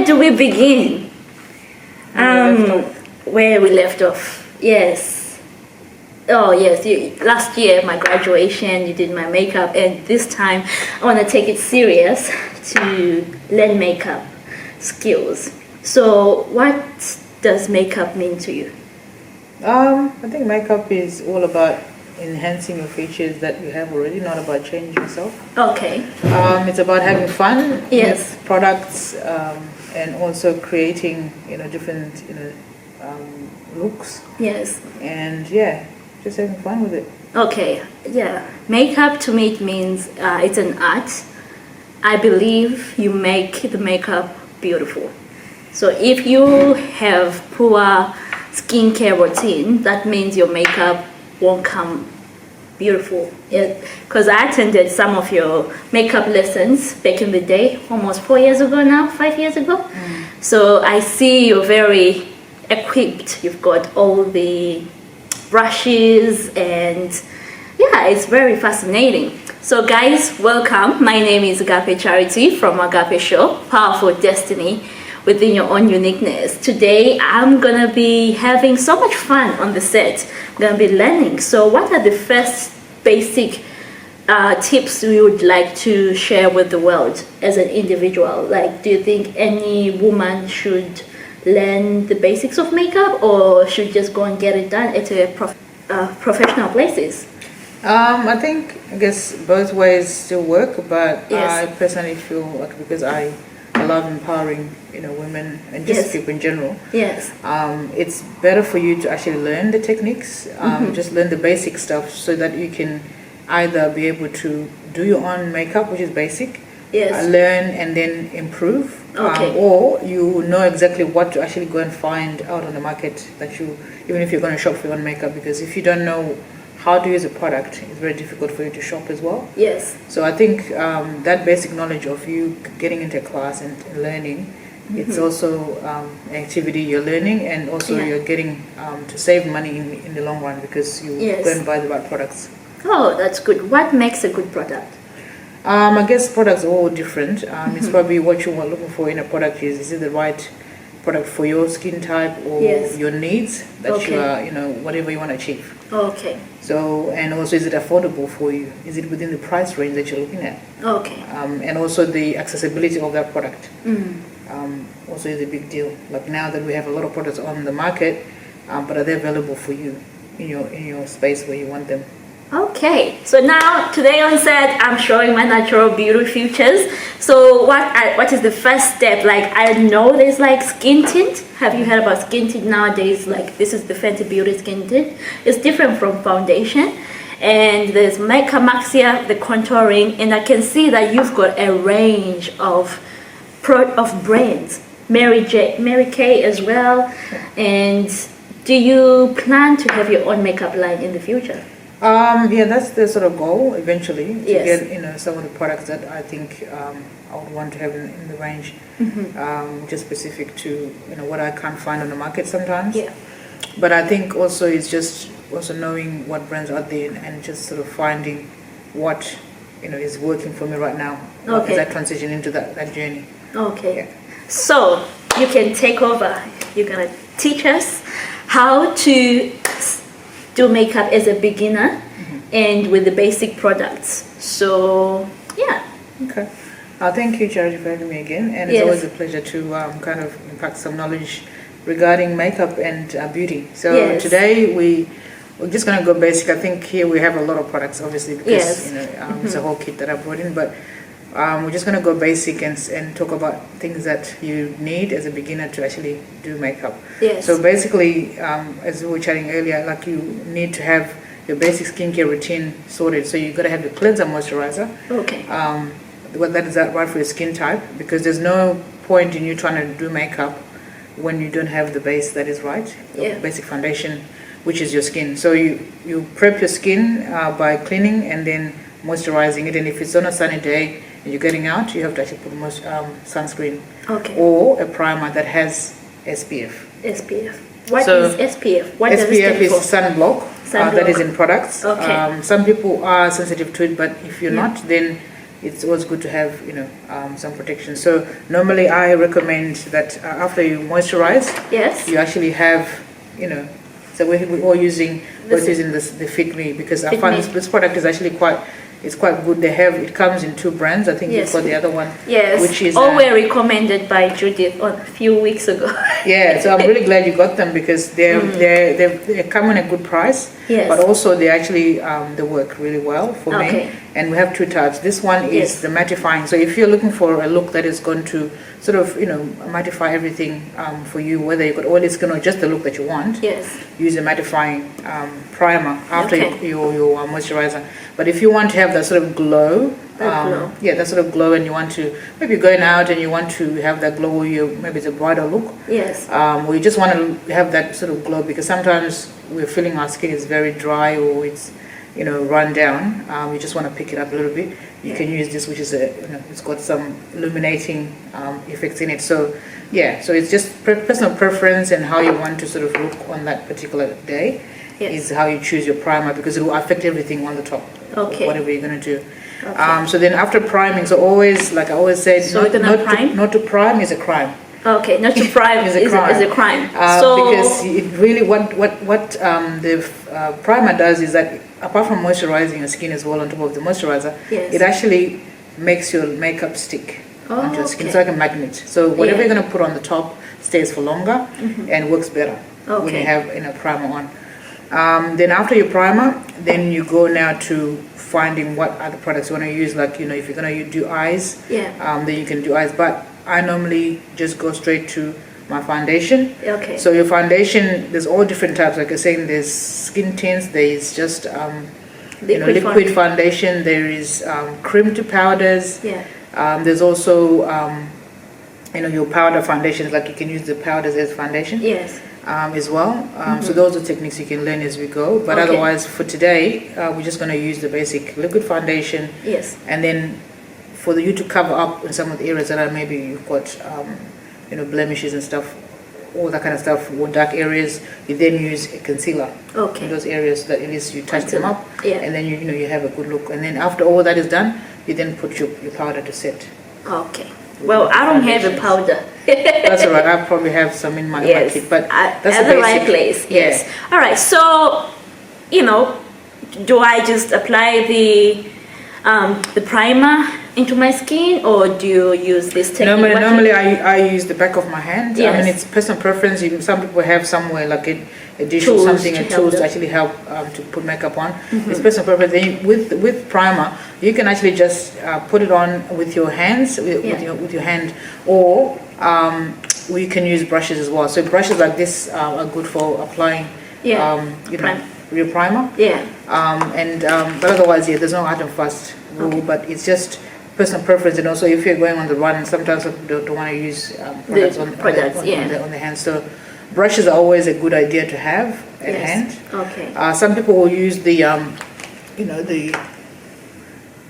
where do we begin? Where we left off. Yes. Oh yes, last year my graduation, you did my makeup, and this time I want to take it serious to learn makeup skills. So what does makeup mean to you? I think makeup is all about enhancing your features that you have already, not about changing yourself. Okay. It's about having fun Yes. with products, and also creating, different, looks. Yes. And yeah, just having fun with it. Okay. Yeah. Makeup to me it means it's an art. I believe you make the makeup beautiful. So if you have poor skincare routine, that means your makeup won't come beautiful. Because I attended some of your makeup lessons back in the day, almost 4 years ago now, 5 years ago. So I see you're very equipped. You've got all the brushes, and yeah, it's very fascinating. So guys, welcome. My name is Agape Charity from Agape Show, Powerful Destiny Within Your Own Uniqueness. Today I'm gonna be having so much fun on the set. I'm gonna be learning. So what are the first basic tips we would like to share with the world as an individual? Like, do you think any woman should learn the basics of makeup, or should just go and get it done at a professional places? I guess both ways still work, but Yes. I personally feel like, because I love empowering, women and just Yes. people in general. Yes. It's better for you to actually learn the techniques, just learn the basic stuff, so that you can either be able to do your own makeup, which is basic, Yes. learn and then improve, Okay. or you know exactly what to actually go and find out on the market, that you, even if you're going to shop for your own makeup, because if you don't know how to use a product, it's very difficult for you to shop as well. Yes. So I think that basic knowledge of you getting into a class and learning, it's also an activity you're learning, and also Yeah. you're getting to save money in the long run, because you Yes. go and buy the right products. Oh, that's good. What makes a good product? I guess products are all different. It's probably what you are looking for in a product. Is it the right product for your skin type or Yes. your needs that Okay. you are, whatever you want to achieve. Okay. So, and also, is it affordable for you? Is it within the price range that you're looking at? Okay. And also the accessibility of that product. Also is a big deal. Like now that we have a lot of products on the market, but are they available for you in your space where you want them? Okay, so now today on set I'm showing my natural beauty features. So what is the first step? Like, I know there's like skin tint. Have you heard about skin tint nowadays? Like, this is the Fenty Beauty skin tint. It's different from foundation. And there's makeup maxia, the contouring, and I can see that you've got a range of brands. Mary Kay as well. And do you plan to have your own makeup line in the future? Yeah, that's the sort of goal eventually, to Yes. get some of the products that I think I would want to have in the range, just specific to what I can't find on the market sometimes. Yeah. But I think also it's just also knowing what brands are there, and just sort of finding what is working for me right now, Okay. as I transition into that journey. Okay. Yeah. So you can take over. You're gonna teach us how to do makeup as a beginner and with the basic products. So yeah. Okay. Thank you, Charity, for having me again, and it's Yes. always a pleasure to kind of impact some knowledge regarding makeup and beauty. So Yes. today we're just going to go basic. I think here we have a lot of products, obviously, because Yes. it's a whole kit that I brought in, but we're just going to go basic and talk about things that you need as a beginner to actually do makeup. Yes. So basically, as we were chatting earlier, like, you need to have your basic skincare routine sorted. So you've got to have your cleanser, moisturizer. Okay. That is right for your skin type, because there's no point in you trying to do makeup when you don't have the base that is right, Yeah. the basic foundation, which is your skin. So you prep your skin by cleaning and then moisturizing it, and if it's on a sunny day and you're getting out, you have to actually put sunscreen, Okay. or a primer that has SPF. SPF. What is So, SPF? What does it SPF stand is for? sunblock. That is in products. Okay. Some people are sensitive to it, but if you're Yeah. not, then it's always good to have some protection. So normally I recommend that after you moisturize, Yes. you actually have so we're all using the Fit Me, because I Fit find Me. this product is actually quite good. It comes in 2 brands. I think Yes. you've got the other one. Yes. Which is all were recommended by Judith a few weeks ago. yeah, so I'm really glad you got them, because they come in a good price. Yes. But also they actually they work really well for Okay. me. And we have 2 types. This one is Yes. the mattifying. So if you're looking for a look that is going to sort of mattify everything for you, whether you've got oily skin or just the look that you want, Yes. use a mattifying primer after Okay. your moisturizer. But if you want to have that sort of glow, Glow. that sort of glow, and you want to maybe going out and you want to have that glow, where maybe it's a brighter look, Yes. or you just want to have that sort of glow, because sometimes we're feeling our skin is very dry, or it's run down. You just want to pick it up a little bit. You can use this, which is it's got some illuminating effects in it. So yeah, so it's just personal preference and how you want to sort of look on that particular day. Yes. Is how you choose your primer, because it will affect everything on the top. Okay. Whatever you're going to do. Okay. So then after priming, so always, like I always said, So we're gonna prime? not to prime is a crime. Okay, not to prime Is is a a crime. crime. Because it really, what the primer does is that, apart from moisturizing your skin as well on top of the moisturizer, Yes. it actually makes your makeup stick onto your skin. It's okay. like a magnet. So whatever Yeah. you're going to put on the top stays for longer and works better when Okay. you have primer on. Then after your primer, then you go now to finding what other products you want to use. Like, if you're going to do eyes, Yeah. then you can do eyes. But I normally just go straight to my foundation. Okay. So your foundation, there's all different types. Like I was saying, there's skin tints, there's just liquid foundation, there is cream to powders. Yeah. There's also your powder foundations, like you can use the powders as foundation. Yes. As well. So those are techniques you can learn as we go. But Okay. otherwise, for today, we're just going to use the basic liquid foundation. Yes. And then for you to cover up in some of the areas that are maybe you've got, blemishes and stuff, all that kind of stuff, or dark areas, you then use a concealer in Okay. those areas, so that at least you touch them up. Yeah. And then you have a good look. And then after all that is done, you then put your powder to set. Okay. Well, I don't have a powder. That's all right. I probably have some in my Yes. kit, but that's at the the right basic. place. Yeah. Yes. All right. So, do I just apply the primer into my skin, or do you use this technique? Normally I use the back of my hand. I Yes. mean, it's personal preference. Some people have somewhere like a dish Tools or something, to and help tools to them. actually help to put makeup on. It's personal preference. Then with primer, you can actually just put it on with your hands, with your hand, or we can use brushes as well. So brushes like this are good for applying, your primer. Yeah. But otherwise, there's no hard and fast rule. Okay. But it's just personal preference, and also if you're going on the run, sometimes people don't want to use products on the hands. So brushes are always a good idea to have at hand. Okay. Some people will use the the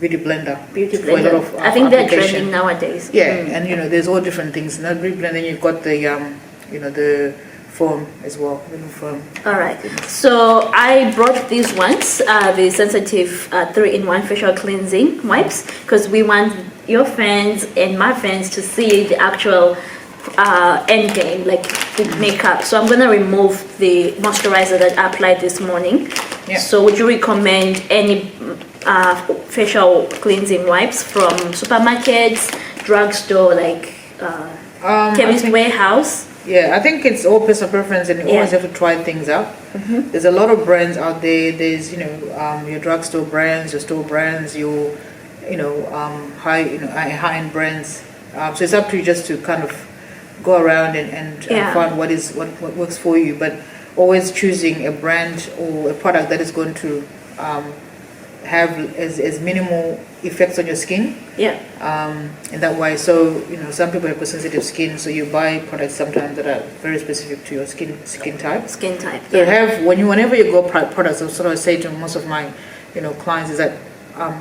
beauty blender. Beauty for a lot blender. of, I think they're application. trending nowadays. Yeah, and there's all different things. Now beauty blender, then you've got the the foam as well, little foam. All right. So I brought these ones, the sensitive 3-in-1 facial cleansing wipes, because we want your fans and my fans to see the actual end game, like the makeup. So I'm gonna remove the moisturizer that I applied this morning. Yeah. So would you recommend any facial cleansing wipes from supermarkets, drugstore, like chemist warehouse? Yeah, I think it's all personal preference, and you always have to try things out. There's a lot of brands out there. There's your drugstore brands, your store brands, your high-end brands. So it's up to you just to kind of go around and find what works for you. But always choosing a brand or a product that is going to have as minimal effects on your skin. Yeah. In that way. So some people have sensitive skin, so you buy products sometimes that are very specific to your skin type. Skin type. So whenever you go products, I sort of say to most of my clients is that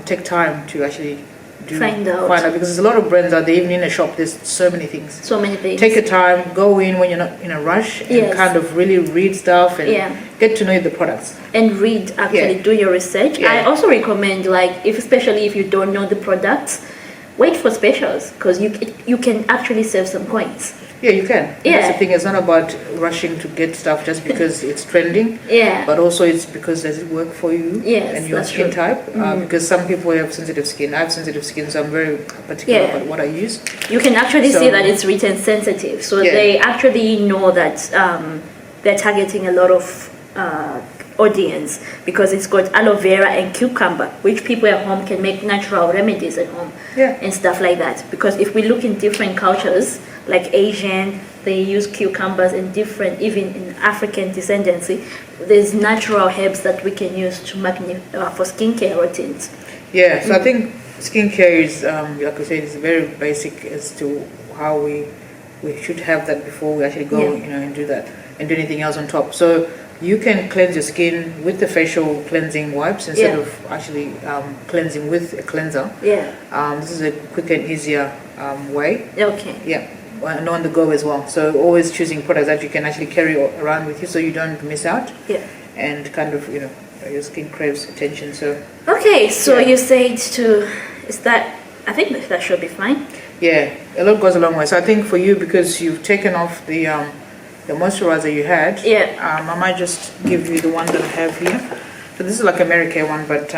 take time to actually Find out. Because there's a lot of brands out there. Even in a shop, there's so many things. So many things. Take your time, go in when you're not in a rush, and kind of really read stuff and get to know the products. And read, actually do your research. I also recommend, like, especially if you don't know the products, wait for specials, because you can actually save some coins. Yeah, you can. That's the thing. It's not about rushing to get stuff just because it's trending. But also it's because does it work for you and your skin type? Because some people have sensitive skin. I have sensitive skin, so I'm very particular about what I use. You can actually see that it's written sensitive. So they actually know that they're targeting a lot of audience because it's got aloe vera and cucumber, which people at home can make natural remedies at home and stuff like that. Because if we look in different cultures, like Asian, they use cucumbers, and different, even in African descendancy, there's natural herbs that we can use to for skincare routines. So I think skincare is, like I said, is very basic as to how we should have that before we actually go, and do that and do anything else on top. So you can cleanse your skin with the facial cleansing wipes instead of actually cleansing with a cleanser. This is a quicker and easier way. And on the go as well. So always choosing products that you can actually carry around with you, so you don't miss out. And kind of your skin craves attention. So you said I think that should be fine. A lot goes a long way. So I think for you, because you've taken off the moisturizer you had, I might just give you the one that I have here. So this is like a Mary Kay one, but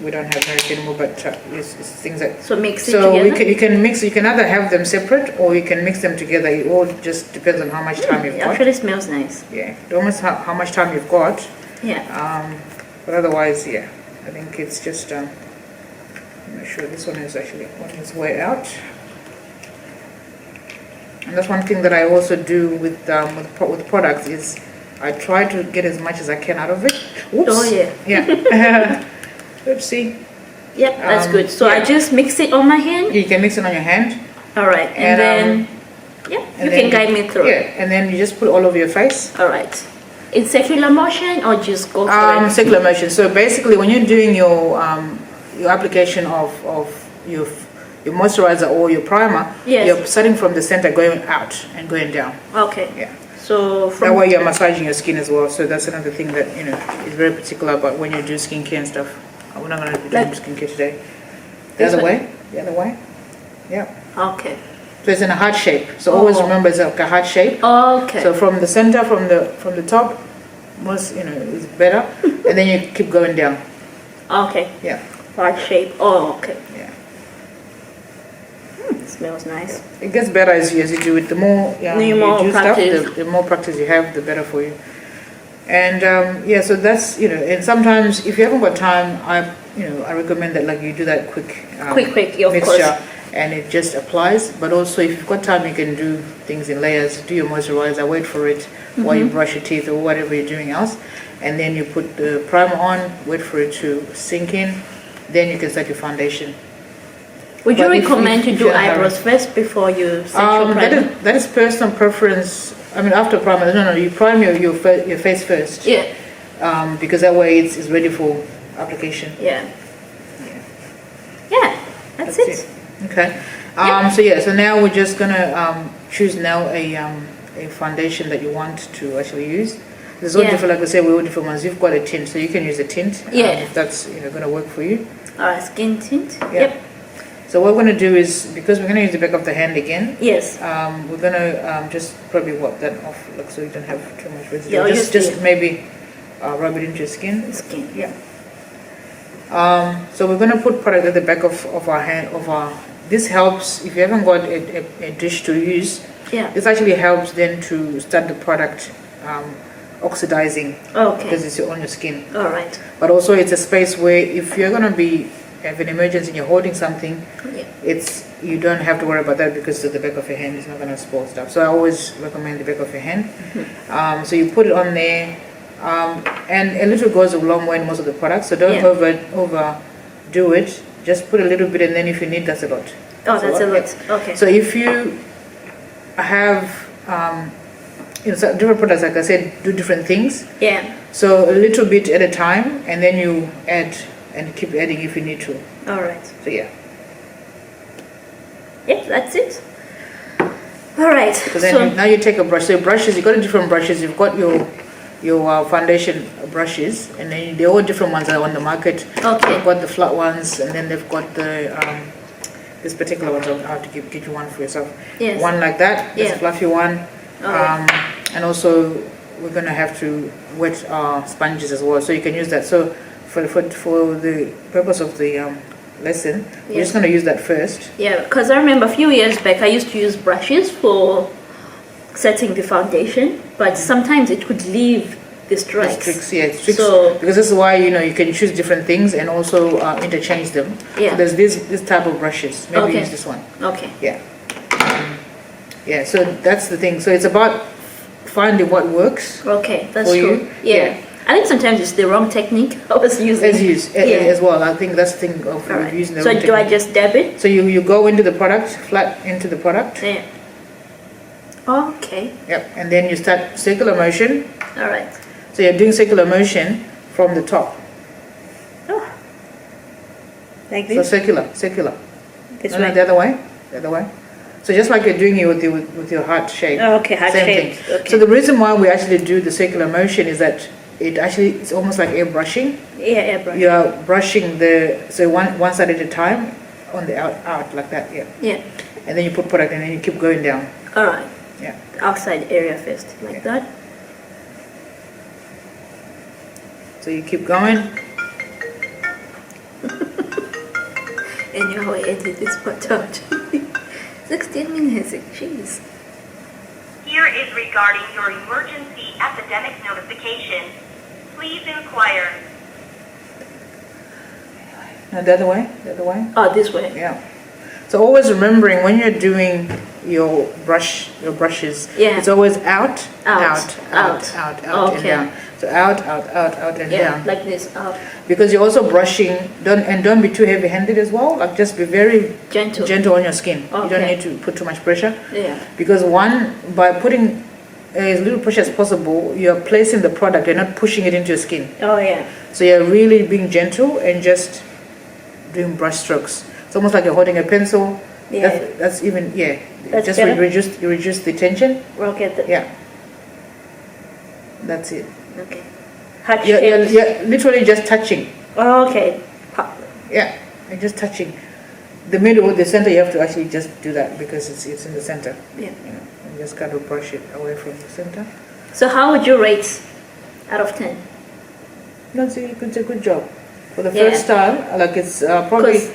we don't have Mary Kay anymore, but it's things that... So mix it together? You can mix, you can either have them separate or you can mix them together. It all just depends on how much time you've got. It actually smells nice. Almost how much time you've got. But otherwise, I think it's just... I'm not sure, this one is actually on its way out. And that's one thing that I also do with products is I try to get as much as I can out of it. Oopsie. That's good. So I just mix it on my hand? You can mix it on your hand. All right. And then you can guide me through. And then you just put all over your face. All right. In circular motion or just go for it? Circular motion. So basically when you're doing your application of your moisturizer or your primer, you're starting from the center, going out and going down. So that way you're massaging your skin as well. So that's another thing that is very particular about when you do skincare and stuff. We're not going to be doing skincare today. The other way. So it's in a heart shape. So always remember it's like a heart shape. So from the center, from the top, most is better, and then you keep going down. Heart shape. It smells nice. It gets better as you do it. The more you do stuff, the more practice you have, the better for you. And so that's and sometimes if you haven't got time, I recommend that like you do that quick mixture, and it just applies. But also if you've got time, you can do things in layers. Do your moisturizer, wait for it while you brush your teeth or whatever you're doing else, and then you put the primer on, wait for it to sink in, then you can start your foundation. Would you recommend to do eyebrows first before you set your primer? That is personal preference. I mean, after primer, no, you prime your face first. Because that way it's ready for application. That's it. Okay. So now we're just gonna choose now a foundation that you want to actually use. There's all different, like I said, we're all different ones. You've got a tint, so you can use a tint. If that's gonna work for you. Skin tint. So what we're going to do is, because we're going to use the back of the hand again, we're going to just probably wipe that off, like, so you don't have too much residue. Just maybe rub it into your skin. So we're going to put product at the back of our hand. This helps if you haven't got a dish to use. This actually helps then to start the product oxidizing because it's on your skin. But also it's a space where if you're going to have an emergency and you're holding something, you don't have to worry about that because the back of your hand is not going to spoil stuff. So I always recommend the back of your hand. So you put it on there, and a little goes a long way in most of the products. So don't overdo it. Just put a little bit, and then if you need, that's a lot. That's a lot. So if you have so different products, like I said, do different things. So a little bit at a time, and then you add and keep adding if you need to. So Yeah, that's it. All right. So then now you take a brush. So brushes, you got different brushes. You've got your foundation brushes, and then they're all different ones that are on the market. Okay. They've got the flat ones, and then they've got the this particular one. So I'll have to get you one for yourself. Yes. One like that. This Yeah. fluffy one. Okay. And also we're gonna have to wet our sponges as well. So you can use that. So for the purpose of the lesson, we're just gonna use that first. Yeah, because I remember a few years back I used to use brushes for setting the foundation, but sometimes it could leave the streaks. Streaks. So because this is why you can choose different things and also interchange them. Yeah. So there's this type of brushes. Maybe Okay. use this one. okay. Yeah. Yeah. So that's the thing. So it's about finding what works. Okay, that's For true. you? Yeah. Yeah. I think sometimes it's the wrong technique I was using. As well. I think that's the thing of All right. using the So wrong do I technique. just dab it? So you go into the product, flat into the product. Yeah. Okay. Yep. And then you start circular motion. All right. So you're doing circular motion from the top. Oh. Like So this? circular. This No, way? the other way. So just like you're doing it with your heart shape. Oh, okay, heart Same shape. thing. Okay. So the reason why we actually do the circular motion is that it's almost like airbrushing. Yeah, brush. You are brushing so one side at a time on the out like that, yeah. Yeah. And then you put product and then you keep going down. All right. Yeah. Outside area first, like Yeah. that. So you keep going. And you will edit this part out. 16 minutes, jeez. Here is regarding your emergency epidemic notification. Please inquire. No, the other way. Oh, this way. Yeah. So always remembering when you're doing your brushes, Yeah. it's always out, Out, and Okay. down. So out, and Yeah, down. like this. Out. Because you're also brushing, don't be too heavy-handed as well. Like just be very Gentle. on your skin. You don't Okay. need to put too much pressure. Yeah. Because by putting as little pressure as possible, you're placing the product. You're not pushing it into your skin. Oh, yeah. So you're really being gentle and just doing brush strokes. It's almost like you're holding a pencil. Yeah. That's even That's just better? reduce the tension. Okay. Yeah. That's it. Okay. Heart You're shape. literally just touching. Oh, okay. Yeah, you're just touching. The middle, the center, you have to actually just do that because it's in the center. Yeah. And just kind of brush it away from the center. So how would you rate out of 10? That's it's a good job. For the Yeah. first time, like it's probably, 'Cause-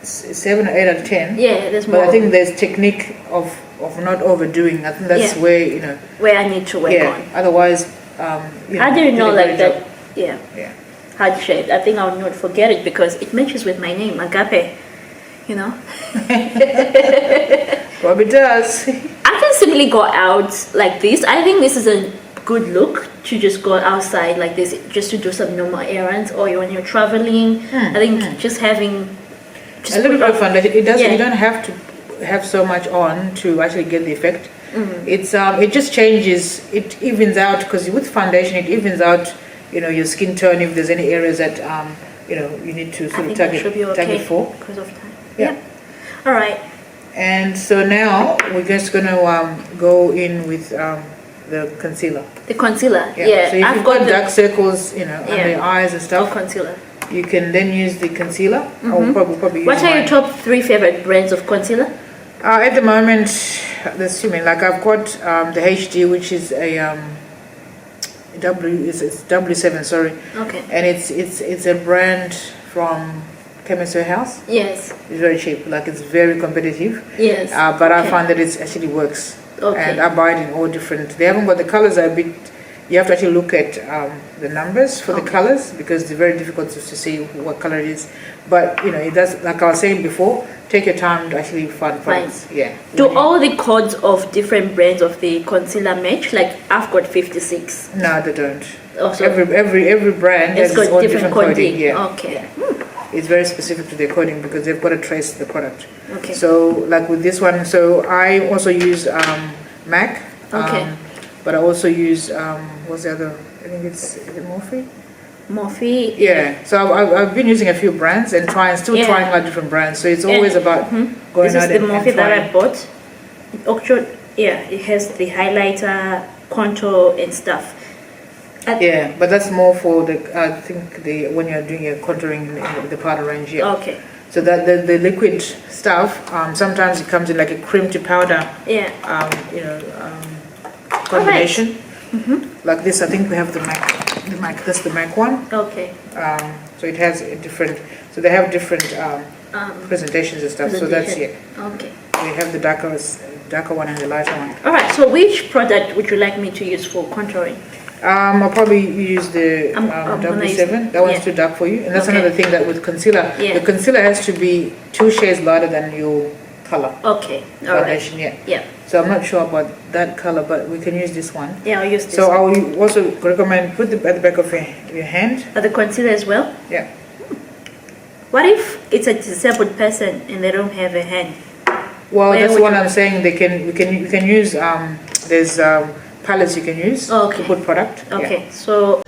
7 or 8 out of 10. Yeah, there's But more I think there's technique of not overdoing. I think that's Yeah. where, where I need to work on. Otherwise, How do you know did a like great that? job. Yeah. Yeah. Heart shaped. I think I would not forget it because it matches with my name, Agape. Probably does. I can simply go out like this. I think this is a good look to just go outside like this, just to do some normal errands or when you're traveling. I think just having A little bit of foundation. Yeah. You don't have to have so much on to actually get the effect. It just changes. It evens out because with foundation it evens out. Your skin tone if there's any areas that you need to I sort of think that should be okay target for. because of time. Yeah. All right. And so now we're just gonna go in with the concealer. The concealer. So Yeah. if I've you've got got the dark circles, under your eyes and stuff, concealer. you can then use the concealer. Or probably use What are your mine. top 3 favorite brands of concealer? At the moment, like I've got the HD, which is a it's W7, sorry, Okay. and it's a brand from Chemist Warehouse. Yes. It's very cheap, like it's very competitive. Yes. But I Okay. find that it actually works. Okay. And I buy it in all different. They haven't got the colors are a bit. You have to actually look at the numbers for the colors because it's very difficult to see what color it is. But it does. Like I was saying before, take your time to actually find products. Yeah. Do all the codes of different brands of the concealer match? Like I've got 56. No, they don't. Also, Every brand it's has got its own different different coding. coding. Yeah. Okay. It's very specific to their coding because they've got to trace the product. Okay. So like with this one, so I also use MAC. Okay. But I also use what's the other? I think is it Morphe? Morphe. Yeah, so I've been using a few brands and still Yeah. trying out different brands. So it's always about going This is out the and Morphe that I trying. bought. Actually, yeah, it has the highlighter, contour, and stuff. Yeah, but that's more for I think when you're doing your contouring in the powder range. Yeah. Okay. So that the liquid stuff, sometimes it comes in like a cream to powder, Yeah. combination. Like this, I think we have the MAC. That's the MAC one. Okay. So it has a different. So they have different presentations and stuff. So that's it. Okay. We have the darker one and the lighter one. All right. So which product would you like me to use for contouring? I'll probably use the I'm gonna use- W7. That one's yeah. too dark for you. And that's Okay. another thing that with concealer, Yeah. the concealer has to be 2 shades lighter than your color Okay. All right. foundation. Yeah. Yeah. So I'm not sure about that color, but we can use this one. Yeah, I'll use this. So I will also recommend put at the back of your hand. But the concealer as well. Yeah. What if it's a disabled person and they don't have a hand? Well, Where that's would what you- I'm saying. We can use there's palettes you can use Okay. to put product. Okay. So